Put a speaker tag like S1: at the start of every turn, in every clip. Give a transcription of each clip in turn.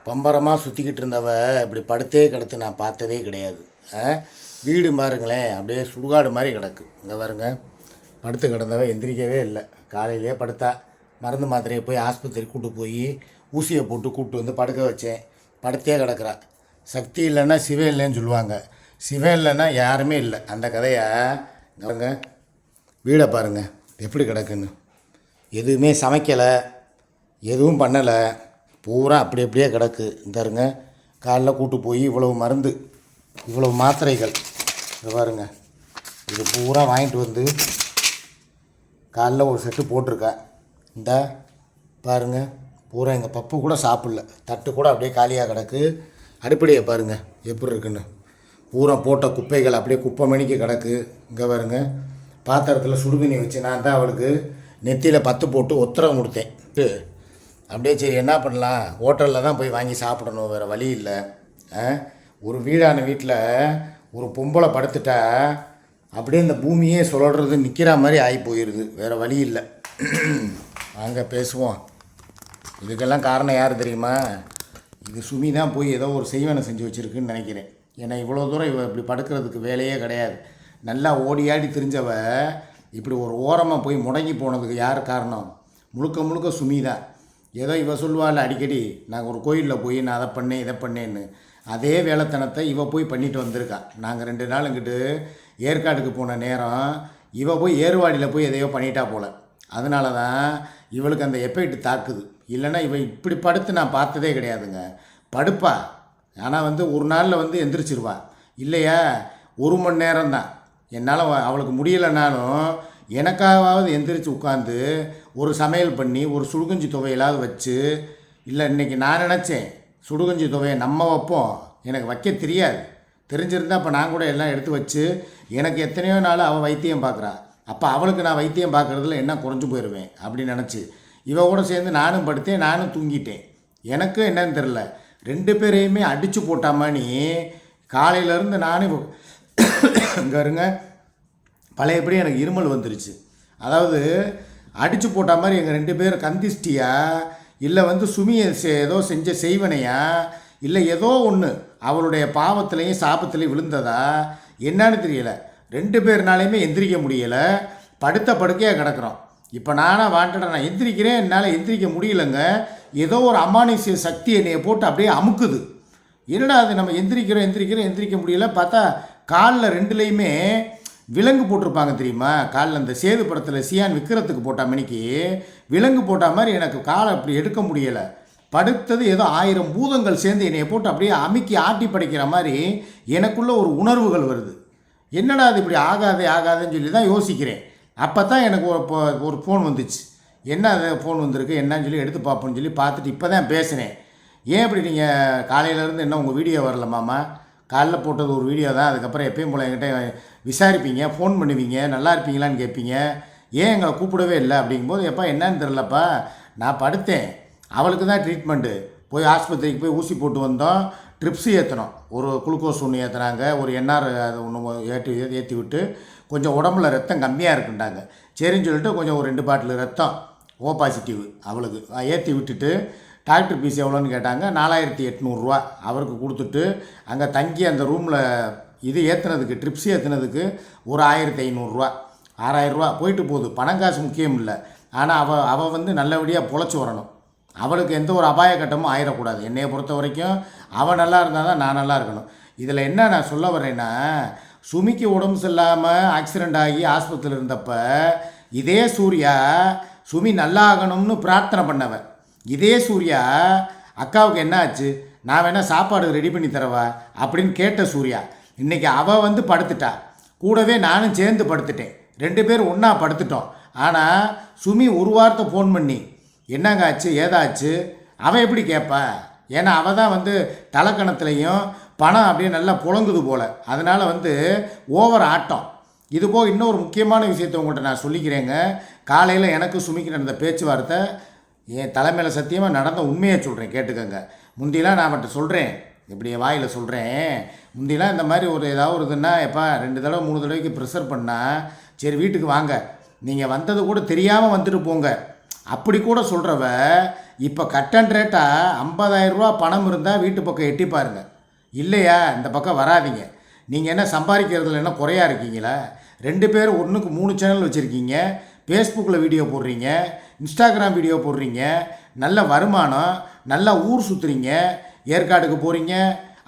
S1: பம்பரமாக சுற்றிக்கிட்டு இருந்தவ இப்படி படுத்தே கிடத்து நான் பார்த்ததே கிடையாது. வீடு பாருங்களேன், அப்படியே சுடுகாடு மாதிரி கிடக்கு. இங்கே பாருங்க, படுத்து கிடந்தவ எந்திரிக்கவே இல்லை. காலையிலே படுத்தா, மருந்து மாத்திரையை போய் ஆஸ்பத்திரி கூப்பிட்டு போய் ஊசியை போட்டு கூப்பிட்டு வந்து படுக்க வச்சேன். படுத்தே கிடக்குறா. சக்தி இல்லைன்னா சிவம் இல்லைன்னு சொல்லுவாங்க. சிவம் இல்லைன்னா யாருமே இல்லை. அந்த கதையை பாருங்க, வீடை பாருங்கள் எப்படி கிடக்குன்னு. எதுவுமே சமைக்கலை, எதுவும் பண்ணலை, பூரா அப்படி அப்படியே கிடக்கு. இந்தாருங்க, காலைல கூட்டு போய் இவ்வளவு மருந்து, இவ்வளவு மாத்திரைகள், இது பாருங்க, இது பூரா வாங்கிட்டு வந்து காலைல ஒரு செட்டு போட்டிருக்கா. இந்த பாருங்க, பூரா எங்கள் பப்பு கூட சாப்பிடல, தட்டு கூட அப்படியே காலியாக கிடக்கு. அடிப்படையை பாருங்கள் எப்படி இருக்குன்னு. பூரா போட்ட குப்பைகள் அப்படியே குப்பை மணிக்கு கிடக்கு. இங்கே பாருங்க, பாத்திரத்தில் சுடுதண்ணி வச்சு நான் தான் அவளுக்கு நெத்தியில் 10 போட்டு உத்தரவு கொடுத்தேன். அப்படியே சரி என்ன பண்ணலாம், ஹோட்டலில் தான் போய் வாங்கி சாப்பிடணும், வேறு வழி இல்லை. ஒரு வீடான வீட்டில் ஒரு பொம்பளை படுத்துட்டா அப்படியே இந்த பூமியே சொல்கிறது நிற்கிற மாதிரி ஆகி போயிடுது, வேறு வழி இல்லை. வாங்க பேசுவோம். இதுக்கெல்லாம் காரணம் யார் தெரியுமா? இது சுமி தான் போய் ஏதோ ஒரு செய்வனை செஞ்சு வச்சுருக்குன்னு நினைக்கிறேன். ஏன்னா இவ்வளோ தூரம் இவ இப்படி படுக்கிறதுக்கு வேலையே கிடையாது. நல்லா ஓடியாடி திரிஞ்சவ இப்படி ஒரு ஓரமாக போய் முடங்கி போனதுக்கு யார் காரணம்? முழுக்க முழுக்க சுமி தான். ஏதோ இவ சொல்லுவாள் அடிக்கடி, நாங்கள் ஒரு கோயிலில் போய் நான் அதை பண்ணேன் இதை பண்ணேன்னு. அதே வேலைத்தனத்தை இவ போய் பண்ணிட்டு வந்திருக்கான். நாங்கள் 2 நாள் இங்கிட்டு ஏற்காடுக்கு போன நேரம் இவ போய் ஏறுவாடியில் போய் எதையோ பண்ணிட்டா போல். அதனால தான் இவளுக்கு அந்த எஃபெக்ட் தாக்குது. இல்லைன்னா இவ இப்படி படுத்து நான் பார்த்ததே கிடையாதுங்க. படுப்பா, ஆனால் ஒரு நாளில் எந்திரிச்சிருவா. இல்லையா 1 மணி நேரம் தான். என்னால் அவளுக்கு முடியலைனாலும் எனக்காவது எந்திரிச்சு உட்காந்து ஒரு சமையல் பண்ணி ஒரு சுடுகஞ்சி துவையலாவது வச்சு, இல்லை இன்றைக்கி நான் நினச்சேன் சுடுகஞ்சி துவையை நம்ம வைப்போம், எனக்கு வைக்க தெரியாது, தெரிஞ்சிருந்தால் அப்போ நான் கூட எல்லாம் எடுத்து வச்சு எனக்கு எத்தனையோ நாள் அவள் வைத்தியம் பார்க்குறா. அப்போ அவளுக்கு நான் வைத்தியம் பார்க்குறதுல என்ன குறைஞ்சி போயிடுவேன் அப்படின்னு நினச்சி இவ கூட சேர்ந்து நானும் படுத்தேன், நானும் தூங்கிட்டேன். எனக்கு என்னன்னு தெரில, 2 பேரையுமே அடித்து போட்டாமானி காலையிலேருந்து நானும் இங்கே இருங்க பழையபடி எனக்கு இருமல் வந்துருச்சு. அதாவது அடித்து போட்ட மாதிரி எங்கள் 2 பேர் கந்திஷ்டியா, இல்லை சுமியை ஏதோ செஞ்ச செய்வனையா, இல்லை ஏதோ ஒன்று அவளுடைய பாவத்திலையும் சாபத்திலையும் விழுந்ததா என்னன்னு தெரியலை. 2 பேர்னாலையுமே எந்திரிக்க முடியலை, படுத்த படுக்கையாக கிடக்கிறோம். இப்போ நானாக வாண்டடா நான் எந்திரிக்கிறேன், என்னால் எந்திரிக்க முடியலைங்க. ஏதோ ஒரு அமானுஷ்ய சக்தி என்னையை போட்டு அப்படியே அமுக்குது. என்னடா அது, நம்ம எந்திரிக்க முடியல. பார்த்தா காலில் 2லேயுமே விலங்கு போட்டிருப்பாங்க தெரியுமா? காலில் அந்த சேது படத்தில் சியான் விற்கிறதுக்கு போட்ட மணிக்கு விலங்கு போட்ட மாதிரி எனக்கு காலை அப்படி எடுக்க முடியலை. படுத்தது ஏதோ 1000 பூதங்கள் சேர்ந்து என்னையை போட்டு அப்படியே அமுக்கி ஆட்டி படைக்கிற மாதிரி எனக்குள்ள ஒரு உணர்வுகள் வருது. என்னடா அது இப்படி ஆகாதுன்னு சொல்லி தான் யோசிக்கிறேன். அப்போ தான் எனக்கு ஒரு ஃபோன் வந்துச்சு. என்ன அது ஃபோன் வந்திருக்கு என்னன்னு சொல்லி எடுத்து பார்ப்போன்னு சொல்லி பார்த்துட்டு இப்போ தான் பேசினேன். ஏன் இப்படி நீங்கள் காலையிலேருந்து என்ன உங்கள் வீடியோ வரலமாம்மா? காலைல போட்டது ஒரு வீடியோ தான், அதுக்கப்புறம் எப்பயும் போல் என்கிட்ட விசாரிப்பீங்க, ஃபோன் பண்ணுவீங்க, நல்லா இருப்பீங்களான்னு கேட்பீங்க, ஏன் எங்களை கூப்பிடவே இல்லை அப்படிங்கும்போது, எப்போ என்னன்னு தெரிலப்பா, நான் படுத்தேன், அவளுக்கு தான் ட்ரீட்மெண்ட்டு, போய் ஆஸ்பத்திரிக்கு போய் ஊசி போட்டு வந்தோம், ட்ரிப்ஸு ஏற்றணும், ஒரு குளுக்கோஸ் ஒன்று ஏற்றுனாங்க, ஒரு என்ஆர் அது ஒன்று ஏற்றி விட்டு கொஞ்சம் உடம்புல ரத்தம் கம்மியாக இருக்குண்டாங்க. சரின்னு சொல்லிட்டு கொஞ்சம் ஒரு 2 பாட்டில் ரத்தம் ஓ பாசிட்டிவ் அவளுக்கு ஏற்றி விட்டுட்டு டாக்டர் ஃபீஸ் எவ்வளோன்னு கேட்டாங்க. 4800 அவருக்கு கொடுத்துட்டு அங்கே தங்கி அந்த ரூமில் இது ஏற்றுனதுக்கு ட்ரிப்ஸ் ஏற்றுனதுக்கு ஒரு 1500 6000 போயிட்டு போகுது. பணம் காசு முக்கியம் இல்லை, ஆனால் அவள் நல்லபடியாக பொழைச்சி வரணும். அவளுக்கு எந்த ஒரு அபாய கட்டமும் ஆயிடக்கூடாது. என்னையை பொறுத்த வரைக்கும் அவள் நல்லா இருந்தால் தான் நான் நல்லா இருக்கணும். இதில் என்ன நான் சொல்ல வரேன்னா, சுமிக்கு உடம்பு சரியில்லாமல் ஆக்சிடெண்ட் ஆகி ஆஸ்பத்திரியில் இருந்தப்போ இதே சூர்யா சுமி நல்லா ஆகணும்னு பிரார்த்தனை பண்ணவன். இதே சூர்யா அக்காவுக்கு என்ன ஆச்சு, நான் வேணால் சாப்பாடு ரெடி பண்ணி தரவா அப்படின்னு கேட்ட சூர்யா இன்றைக்கி அவள் படுத்துட்டா, கூடவே நானும் சேர்ந்து படுத்துட்டேன், 2 பேர் ஒன்றா படுத்துட்டோம். ஆனால் சுமி ஒரு வாரத்தை ஃபோன் பண்ணி என்னங்க ஆச்சு ஏதாச்சு அவன் எப்படி கேட்பா? ஏன்னா அவள் தான் தலைக்கணத்துலேயும் பணம் அப்படியே நல்லா புழங்குது போல். அதனால் ஓவர் ஆட்டம். இது போக இன்னொரு முக்கியமான விஷயத்தை உங்கள்கிட்ட நான் சொல்லிக்கிறேங்க. காலையில் எனக்கு சுமிக்கு நடந்த பேச்சுவார்த்தை என் தலைமையில் சத்தியமாக நடந்த உண்மையை சொல்கிறேன், கேட்டுக்கோங்க. முந்திலாம் நான் அவன்கிட்ட சொல்கிறேன், இப்படி வாயில் சொல்கிறேன், முந்திலாம் இந்த மாதிரி ஏதாவது ஒரு இதுன்னா எப்பா 2 தடவை 3 தடவைக்கு ப்ரெஷர் பண்ணால் சரி வீட்டுக்கு வாங்க, நீங்கள் வந்தது கூட தெரியாமல் வந்துட்டு போங்க அப்படி கூட சொல்கிறவ இப்போ கட்டன் ரேட்டாக 50,000 ரூபா பணம் இருந்தால் வீட்டு பக்கம் எட்டி பாருங்க. இல்லையா இந்த பக்கம் வராதிங்க. நீங்கள் என்ன சம்பாதிக்கிறதுல என்ன குறையா இருக்கீங்களா? 2 பேர் ஒன்றுக்கு 3 சேனல் வச்சுருக்கீங்க. ஃபேஸ்புக்கில் வீடியோ போடுறீங்க, இன்ஸ்டாகிராம் வீடியோ போடுறீங்க, நல்ல வருமானம், நல்லா ஊர் சுற்றுறீங்க, ஏற்காடுக்கு போகிறீங்க,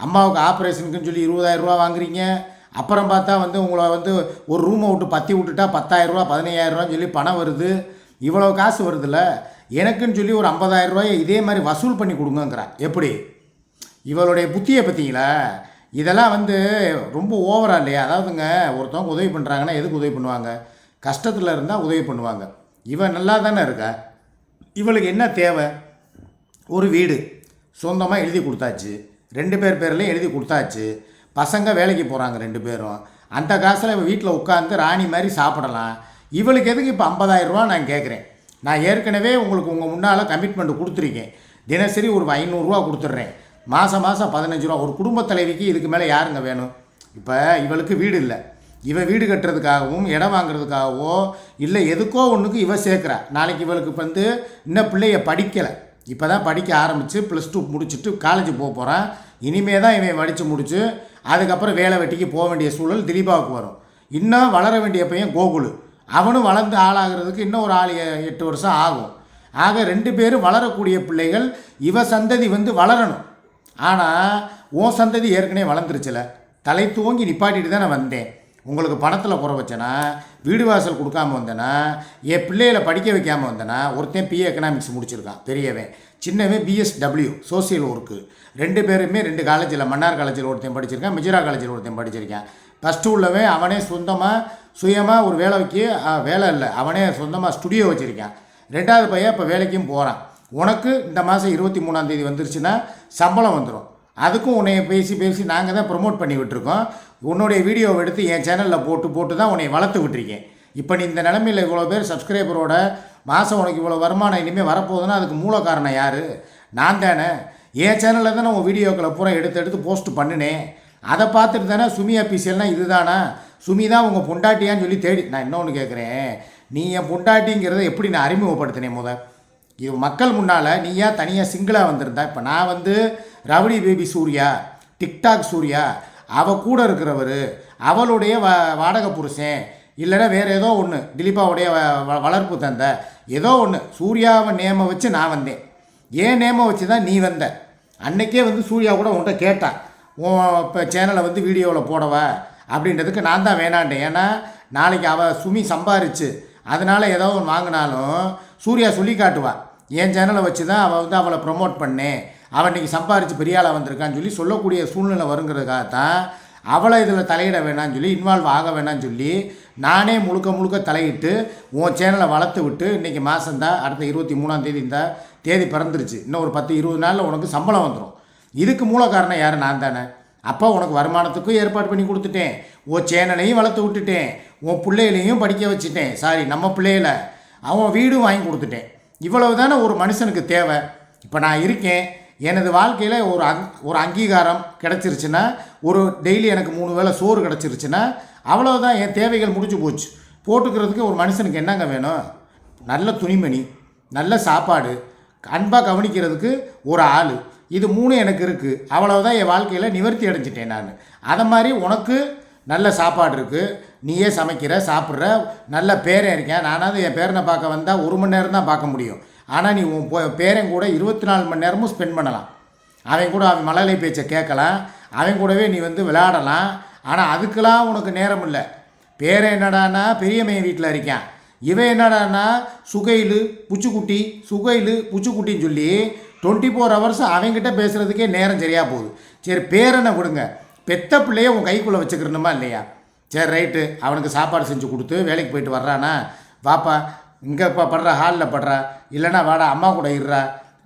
S1: அம்மாவுக்கு ஆப்ரேஷனுக்குன்னு சொல்லி 20,000 ரூபா வாங்குறீங்க. அப்புறம் பார்த்தா உங்களை ஒரு ரூமை விட்டு பற்றி விட்டுட்டா 10,000 ரூபா 15,000 ரூபான்னு சொல்லி பணம் வருது. இவ்வளோ காசு வருதுல்ல, எனக்குன்னு சொல்லி ஒரு 50,000 ரூபாயை இதே மாதிரி வசூல் பண்ணி கொடுங்கங்கிறான். எப்படி இவளுடைய புத்தியை பார்த்தீங்களா? இதெல்லாம் ரொம்ப ஓவரா இல்லையா? அதாவதுங்க, ஒருத்தவங்க உதவி பண்ணுறாங்கன்னா எதுக்கு உதவி பண்ணுவாங்க? கஷ்டத்தில் இருந்தால் உதவி பண்ணுவாங்க. இவன் நல்லா தானே இருக்கா? இவளுக்கு என்ன தேவை? ஒரு வீடு சொந்தமாக எழுதி கொடுத்தாச்சு, 2 பேர் பேர்லேயும் எழுதி கொடுத்தாச்சு, பசங்க வேலைக்கு போகிறாங்க 2 பேரும். அந்த காசில் இவள் வீட்டில் உட்காந்து ராணி மாதிரி சாப்பிடலாம். இவளுக்கு எதுக்கு இப்போ 50,000 ரூபா நான் கேட்குறேன்? நான் ஏற்கனவே உங்களுக்கு உங்கள் முன்னால் கமிட்மெண்ட் கொடுத்துருக்கேன். தினசரி ஒரு 500 ரூபா கொடுத்துட்றேன். மாதம் 15 ரூபா. ஒரு குடும்ப தலைவிக்கு இதுக்கு மேலே யாருங்க வேணும்? இப்போ இவளுக்கு வீடு இல்லை. இவள் வீடு கட்டுறதுக்காகவும் இடம் வாங்குறதுக்காகவோ இல்லை எதுக்கோ ஒன்றுக்கு இவள் சேர்க்குறா. நாளைக்கு இவளுக்கு இன்னும் பிள்ளைய படிக்கலை. இப்போ தான் படிக்க ஆரம்பித்து +2 முடிச்சுட்டு காலேஜ் போகிறான். இனிமே தான் இவன் படித்து முடித்து அதுக்கப்புறம் வேலை வெட்டிக்கு போக வேண்டிய சூழல் திலீபாவுக்கு வரும். இன்னும் வளர வேண்டிய பையன் கோகுல், அவனும் வளர்ந்து ஆளாகிறதுக்கு இன்னும் ஒரு 8 வருஷம் ஆகும். ஆக 2 பேரும் வளரக்கூடிய பிள்ளைகள். இவ சந்ததி வளரணும். ஆனால் உன் சந்ததி ஏற்கனவே வளர்ந்துருச்சுல. தலை தூங்கி நிப்பாட்டிட்டு தான் நான் வந்தேன். உங்களுக்கு பணத்தில் குறை வச்சேனா, வீடு வாசல் கொடுக்காமல் வந்தேனா, என் பிள்ளைகளை படிக்க வைக்காமல் வந்தேனா? ஒருத்தன் பிஏ எக்கனாமிக்ஸ் முடிச்சிருக்கான் பெரியவன், சின்னவன் பிஎஸ்டபிள்யூ சோசியல் ஒர்க்கு. 2 பேருமே 2 காலேஜில், மன்னார் காலேஜில் ஒருத்தன் படிச்சிருக்கான், மிஜிரா காலேஜில் ஒருத்தன் படிச்சிருக்கான். +2 உள்ளவன் அவனே சுயமாக ஒரு வேலை இல்லை, அவனே சொந்தமாக ஸ்டுடியோ வச்சுருக்கான். 2வது பையன் இப்போ வேலைக்கும் போகிறான். உனக்கு இந்த மாதம் 23ஆம் தேதி வந்துருச்சுன்னா சம்பளம் வந்துடும். அதுக்கும் உன்னை பேசி நாங்கள் தான் ப்ரொமோட் பண்ணி விட்டுருக்கோம். உன்னுடைய வீடியோவை எடுத்து என் சேனலில் போட்டு தான் உன்னை வளர்த்து விட்டுருக்கேன். இப்போ நீ இந்த நிலமையில் இவ்வளோ பேர் சப்ஸ்கிரைபரோட மாதம் உனக்கு இவ்வளோ வருமானம் இனிமேல் வரப்போகுதுன்னா அதுக்கு மூல காரணம் யார்? நான் தானே. என் சேனலில் தானே உன் வீடியோக்களை பூரா எடுத்து போஸ்ட் பண்ணினேன். அதை பார்த்துட்டு தானே சுமி அஃபீஷியல்னால் இது தானா, சுமி தான் உங்கள் பொண்டாட்டியான்னு சொல்லி தேடி. நான் இன்னொன்று கேட்குறேன், நீ என் பொண்டாட்டிங்கிறத எப்படி நான் அறிமுகப்படுத்தினேன்? இது மக்கள் முன்னால் நீ ஏன் தனியாக சிங்கிளாக வந்திருந்தா? இப்போ நான் rowdy baby Surya, TikTok Surya, அவள் கூட இருக்கிறவர், அவளுடைய வாடகை புருஷன், இல்லைன்னா வேறு ஏதோ ஒன்று, திலீபாவுடைய வளர்ப்பு தந்த ஏதோ ஒன்று, சூர்யாவை நேமை வச்சு நான் வந்தேன். ஏன் நேமை வச்சு தான் நீ வந்த. அன்றைக்கே சூர்யா கூட உன்கிட்ட கேட்டான், இப்போ சேனலை வீடியோவில் போடவா அப்படின்றதுக்கு நான் தான் வேணாண்டேன். ஏன்னா நாளைக்கு அவள் சுமி சம்பாரிச்சு அதனால் ஏதோ ஒன்று வாங்கினாலும் சூர்யா சொல்லி காட்டுவாள், என் சேனலை வச்சு தான் அவள் அவளை ப்ரொமோட் பண்ணேன், அவன் இன்றைக்கி சம்பாரித்து பெரிய ஆளாக வந்திருக்கான்னு சொல்லி சொல்லக்கூடிய சூழ்நிலை வருங்கிறதுக்காகத்தான் அவளை இதில் தலையிட வேணான்னு சொல்லி, இன்வால்வ் ஆக வேணான்னு சொல்லி நானே முழுக்க தலையிட்டு உன் சேனலை வளர்த்து விட்டு இன்றைக்கி மாதம்தான், அடுத்த 23ஆம் தேதி இந்த தேதி பிறந்துருச்சு, இன்னும் ஒரு 10-20 நாளில் உனக்கு சம்பளம் வந்துடும். இதுக்கு மூல காரணம் யார்? நான் தானே. அப்போ உனக்கு வருமானத்துக்கும் ஏற்பாடு பண்ணி கொடுத்துட்டேன், உன் சேனலையும் வளர்த்து விட்டுட்டேன், உன் பிள்ளைகளையும் படிக்க வச்சுட்டேன். சாரி, நம்ம பிள்ளைகளை அவன் வீடும் வாங்கி கொடுத்துட்டேன். இவ்வளவு தானே ஒரு மனுஷனுக்கு தேவை. இப்போ நான் இருக்கேன், எனது வாழ்க்கையில் ஒரு அங்கீகாரம் கிடச்சிருச்சுன்னா, ஒரு டெய்லி எனக்கு 3 வேளை சோறு கிடச்சிருச்சுன்னா அவ்வளோதான், என் தேவைகள் முடிஞ்சு போச்சு. போட்டுக்கிறதுக்கு ஒரு மனுஷனுக்கு என்னங்க வேணும்? நல்ல துணிமணி, நல்ல சாப்பாடு, அன்பாக கவனிக்கிறதுக்கு ஒரு ஆள், இது 3 எனக்கு இருக்குது. அவ்வளோதான் என் வாழ்க்கையில் நிவர்த்தி அடைஞ்சிட்டேன் நான். அதை மாதிரி உனக்கு நல்ல சாப்பாடு இருக்குது, நீயே சமைக்கிற சாப்பிட்ற, நல்ல பேரன் இருக்கேன். நானாவது என் பேரனை பார்க்க வந்தால் 1 மணி நேரம் தான் பார்க்க முடியும். ஆனால் நீ உன் பேரன் கூட 24 மணி நேரமும் ஸ்பெண்ட் பண்ணலாம். அவன் கூட அவன் மழலை பேச்சை கேட்கலாம், அவன் கூடவே நீ விளையாடலாம். ஆனால் அதுக்கெல்லாம் உனக்கு நேரம் இல்லை. பேரன் என்னடானா பெரியம்மையன் வீட்டில் இருக்கான், இவன் என்னடானா சுகையில் புச்சுக்குட்டின்னு சொல்லி 24 ஹவர்ஸ் அவன்கிட்ட பேசுகிறதுக்கே நேரம் சரியாக போகுது. சரி, பேரனை விடுங்க, பெத்த பிள்ளைய உன் கைக்குள்ளே வச்சுக்கிறணுமா இல்லையா? சரி ரைட்டு, அவனுக்கு சாப்பாடு செஞ்சு கொடுத்து வேலைக்கு போயிட்டு வர்றானா, வாப்பா இங்கே படுறா, ஹாலில் படுறா, இல்லைனா வாடா அம்மா கூட இருறா,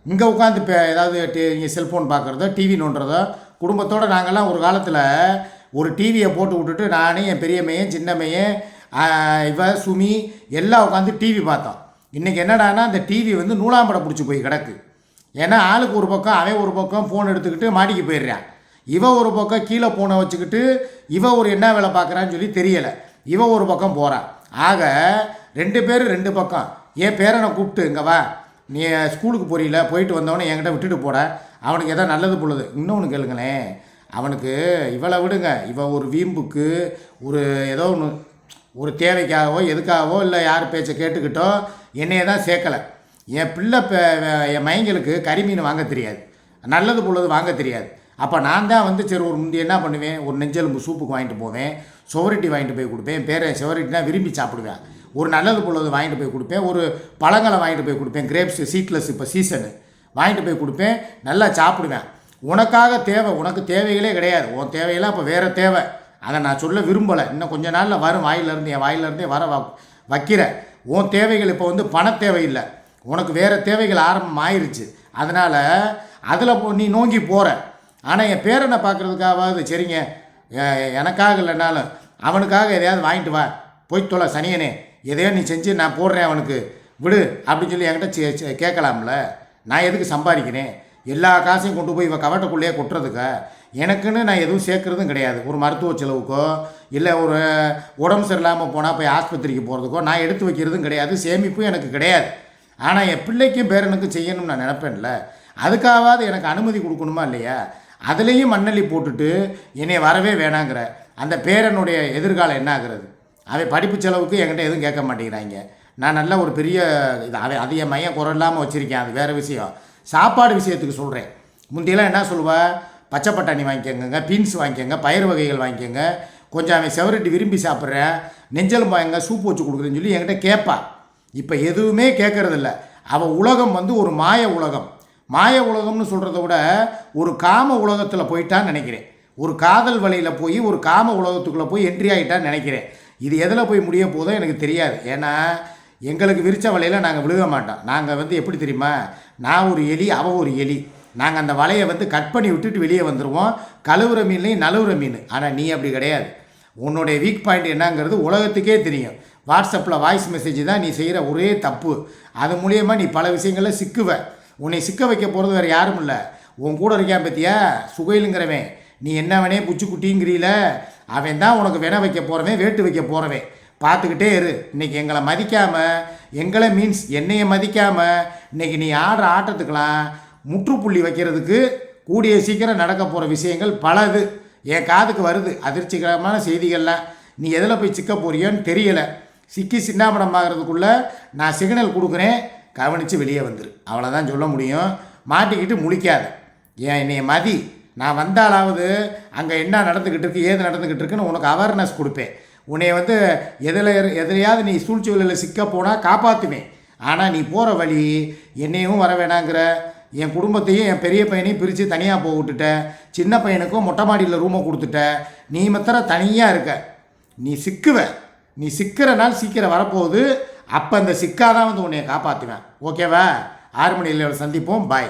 S1: இங்கே உட்காந்து ஏதாவது நீங்கள் செல்ஃபோன் பார்க்குறதோ டிவி நோண்டுறதோ. குடும்பத்தோடு நாங்கள்லாம் ஒரு காலத்தில் ஒரு டிவியை போட்டு விட்டுட்டு நானே என் பெரியம்மையன் சின்னம்மையன் இவ சுமி எல்லாம் உட்காந்து டிவி பார்த்தோம். இன்றைக்கி என்னடானா அந்த டிவி நூலாம்படம் பிடிச்சி போய் கிடக்கு. ஏன்னா ஆளுக்கு ஒரு பக்கம், அவன் ஒரு பக்கம் ஃபோன் எடுத்துக்கிட்டு மாடிக்கு போயிடுறான். இவன் ஒரு பக்கம் கீழே ஃபோனை வச்சுக்கிட்டு இவன் ஒரு என்ன வேலை பார்க்குறான்னு சொல்லி தெரியலை, இவன் ஒரு பக்கம் போகிறான். ஆக 2 பேர் 2 பக்கம். என் பேரனை கூப்பிட்டு இங்கே வா, நீ ஸ்கூலுக்கு போறீல, போயிட்டு வந்தவொடனே என்கிட்ட விட்டுட்டு போட, அவனுக்கு எதாவது நல்லது பொழுது. இன்னொன்று கேளுங்களேன், அவனுக்கு இவளை விடுங்க, இவன் ஒரு வீம்புக்கு ஒரு ஏதோ ஒன்று ஒரு தேவைக்காகவோ எதுக்காகவோ இல்லை யார் பேச்சை கேட்டுக்கிட்டோ என்னையே தான் சேர்க்கலை. என் பிள்ளை என் மைங்களுக்கு கறிமீன் வாங்க தெரியாது, நல்லது பொழுது வாங்க தெரியாது. அப்போ நான் தான் வந்து சரி ஒரு முந்தி என்ன பண்ணுவேன், ஒரு நெஞ்செலும்பு சூப்புக்கு வாங்கிட்டு போவேன், சுவரொட்டி வாங்கிட்டு போய் கொடுப்பேன். என் பேரை சுவரொட்டினா விரும்பி சாப்பிடுவேன். ஒரு நல்லது பொழுது வாங்கிட்டு போய் கொடுப்பேன், ஒரு பழங்களை வாங்கிட்டு போய் கொடுப்பேன், கிரேப்ஸு சீட்லெஸ் இப்போ சீசனு வாங்கிட்டு போய் கொடுப்பேன், நல்லா சாப்பிடுவேன். உனக்காக தேவை, உனக்கு தேவைகளே கிடையாது, உன் தேவையெல்லாம் இப்போ வேறு தேவை. அதை நான் சொல்ல விரும்பலை, இன்னும் கொஞ்ச நாளில் வரும் வாயிலேருந்து, என் வாயிலேருந்தே வர வைக்கிற. உன் தேவைகள் இப்போ வந்து பண தேவையில்லை, உனக்கு வேறு தேவைகள் ஆரம்பம் ஆயிடுச்சு. அதனால் அதில் நீ நோங்கி போகிற. ஆனால் என் பேரனை பார்க்குறதுக்காவது சரிங்க, எனக்காக இல்லைனாலும் அவனுக்காக எதையாவது வாங்கிட்டு வா, போய் தொலை சனியனே, எதையோ நீ செஞ்சு நான் போடுறேன் அவனுக்கு விடு அப்படின்னு சொல்லி என்கிட்ட கேட்கலாம்ல. நான் எதுக்கு சம்பாதிக்கிறேன், எல்லா காசையும் கொண்டு போய் இவன் கவட்டக்குள்ளேயே கொட்டுறதுக்கா? எனக்குன்னு நான் எதுவும் சேர்க்குறதும் கிடையாது. ஒரு மருத்துவ செலவுக்கோ இல்லை ஒரு உடம்பு சரியில்லாமல் போனால் போய் ஆஸ்பத்திரிக்கு போகிறதுக்கோ நான் எடுத்து வைக்கிறதும் கிடையாது, சேமிப்பும் எனக்கு கிடையாது. ஆனால் என் பிள்ளைக்கும் பேரனுக்கும் செய்யணும்னு நான் நினப்பேன்ல, அதுக்காவது எனக்கு அனுமதி கொடுக்கணுமா இல்லையா? அதுலேயும் மண்ணள்ளி போட்டுட்டு என்னை வரவே வேணாங்கிற அந்த பேரனுடைய எதிர்காலம் என்ன ஆகுறது? அவன் படிப்பு செலவுக்கு என்கிட்ட எதுவும் கேட்க மாட்டேங்கிறாங்க. நான் நல்ல ஒரு பெரிய இது அது என் மையம் குறை இல்லாமல் வச்சுருக்கேன், அது வேறு விஷயம். சாப்பாடு விஷயத்துக்கு சொல்கிறேன். முந்தியெல்லாம் என்ன சொல்லுவா, பச்சை பட்டாணி வாங்கிக்கோங்க, பீன்ஸ் வாங்கிக்கோங்க, பயிர் வகைகள் வாங்கிக்கோங்க, கொஞ்சம் அவன் செவரட்டி விரும்பி சாப்பிட்றேன், நெஞ்சலும் வாங்க சூப்பு வச்சு கொடுக்குறேன்னு சொல்லி என்கிட்ட கேட்பா. இப்போ எதுவுமே கேட்குறதில்ல. அவள் உலகம் வந்து ஒரு மாய உலகம். மாய உலகம்னு சொல்கிறத விட ஒரு காம உலகத்தில் போயிட்டான்னு நினைக்கிறேன். ஒரு காதல் வழியில் போய் ஒரு காம உலகத்துக்குள்ளே போய் என்ட்ரி ஆகிட்டான்னு நினைக்கிறேன். இது எதில் போய் முடிய போதோ எனக்கு தெரியாது. ஏன்னா எங்களுக்கு விரித்த வலையில் நாங்கள் விழுக மாட்டோம். நாங்கள் வந்து எப்படி தெரியுமா, நான் ஒரு எலி, அவள் ஒரு எலி. நாங்கள் அந்த வலையை வந்து கட் பண்ணி விட்டுட்டு வெளியே வந்துடுவோம். கழுவுற மீன்லேயும் நழுவுற மீன். ஆனால் நீ அப்படி கிடையாது. உன்னுடைய வீக் பாயிண்ட் என்னங்கிறது உலகத்துக்கே தெரியும். வாட்ஸ்அப்பில் வாய்ஸ் மெசேஜ் தான் நீ செய்கிற ஒரே தப்பு. அது மூலியமாக நீ பல விஷயங்களில் சிக்குவ. உன்னை சிக்க வைக்க போகிறது வேறு யாரும் இல்லை, உன் கூட இருக்கான் பற்றியா சுகையிலுங்கிறவன். நீ என்ன வேணே புச்சு குட்டிங்கிறீல, அவன் தான் உனக்கு வினை வைக்க போகிறவன், வேட்டு வைக்க போகிறவன். பார்த்துக்கிட்டே இரு. இன்றைக்கி எங்களை மதிக்காமல், எங்களை மீன்ஸ் என்னையை மதிக்காமல் இன்றைக்கி நீ ஆடுற ஆட்டத்துக்கெலாம் முற்றுப்புள்ளி வைக்கிறதுக்கு கூடிய சீக்கிரம் நடக்க போகிற விஷயங்கள் பலது என் காதுக்கு வருது. அதிர்ச்சிகரமான செய்திகள்லாம். நீ எதில் போய் சிக்க போறியோன்னு தெரியலை. சிக்கி சின்னாபடம் ஆகிறதுக்குள்ளே நான் சிக்னல் கொடுக்குறேன், கவனித்து வெளியே வந்துரு. அவ்வளோதான் சொல்ல முடியும். மாட்டிக்கிட்டு முழிக்காத. என்னைய மதி. நான் வந்தாலாவது அங்கே என்ன நடந்துக்கிட்டு இருக்குது, ஏது நடந்துக்கிட்டு இருக்குன்னு உனக்கு அவேர்னஸ் கொடுப்பேன். உன்னைய வந்து எதிலையாவது நீ சூழ்ச்சி வழியில் சிக்க போனால் காப்பாற்றுவேன். ஆனால் நீ போகிற வழி என்னையும் வர வேணாங்கிற, என் குடும்பத்தையும் என் பெரிய பையனையும் பிரித்து தனியாக போக விட்டுட்ட, சின்ன பையனுக்கும் மொட்டை மாடியில் ரூமை கொடுத்துட்ட, நீ மாத்திரம் தனியாக இருக்க. நீ சிக்குவ. நீ சிக்கிற நாள் சீக்கிரம் வரப்போகுது. அப்போ அந்த சிக்காதான் வந்து உன்னைய காப்பாற்றுவேன். ஓகேவா? 6 மணியில் சந்திப்போம். பாய்.